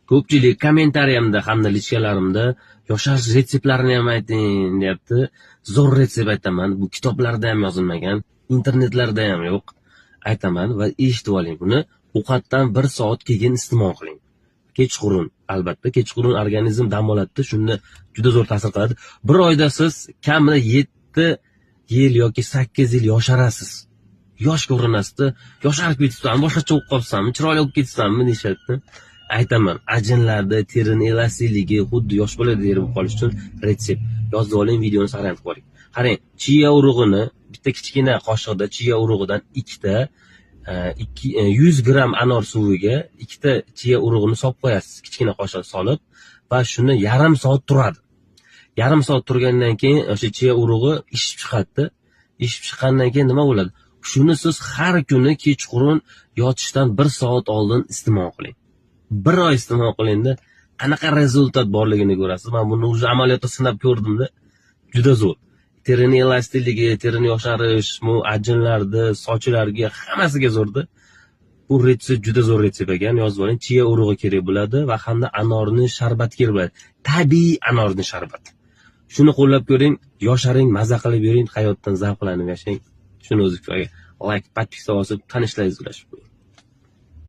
Ko'pchilik kommentariyamda hamda lichkalarimda yosharish retseptlarini ham ayting deyapti. Zo'r retsept aytaman. Bu kitoblarda ham yozilmagan, internetlarda ham yo'q. Aytaman va eshitib oling. Buni ovqatdan 1 soat keyin iste'mol qiling. Kechqurun, albatta, kechqurun organizm dam oladi, shunda juda zo'r ta'sir qiladi. Bir oyda siz kamida 7 yil yoki 8 yil yosharasiz. Yosh ko'rinasizda, yosharib ketibsan, boshqacha bo'lib qolibsanmi, chiroyli bo'lib ketibsanmi deyshadi. Aytaman, ajinlarda terini elastikligi xuddi yosh bolada teri bo'lib qolish uchun retsept yozib oling, videoni saqlanib qo'ying. Qarang, chiya urug'ini bitta kichkina qoshiqda chiya urug'idan 100 gram anor suviga 2 chiya urug'ini solib qo'yasiz, kichkina qoshiq solib va shuni yarim soat turadi. Yarim soat turgandan keyin o'sha chiya urug'i ishib chiqadi. Ishib chiqqandan keyin nima bo'ladi? Shuni siz har kuni kechqurun yotishdan 1 soat oldin iste'mol qiling. 1 oy iste'mol qilingda qanaqa rezultat borligini ko'rasiz. Men buni o'zi amaliyotda sinab ko'rdimda, juda zo'r. Terini elastikligi, terini yosharish, bu ajinlarga, sochlarga, hammasiga zo'rda. Bu retsept juda zo'r retsept ekan, yozib oling. Chiya urug'i kerak bo'ladi va hamda anorning sharbati kerak bo'ladi. Tabiiy anorning sharbati. Shuni qo'llab ko'ring, yosharing, maza qilib yuring, hayotdan zavqlanib yashang. Shuni o'zi like, podpisa bosib, tanishlaringizni ulashib qo'ying.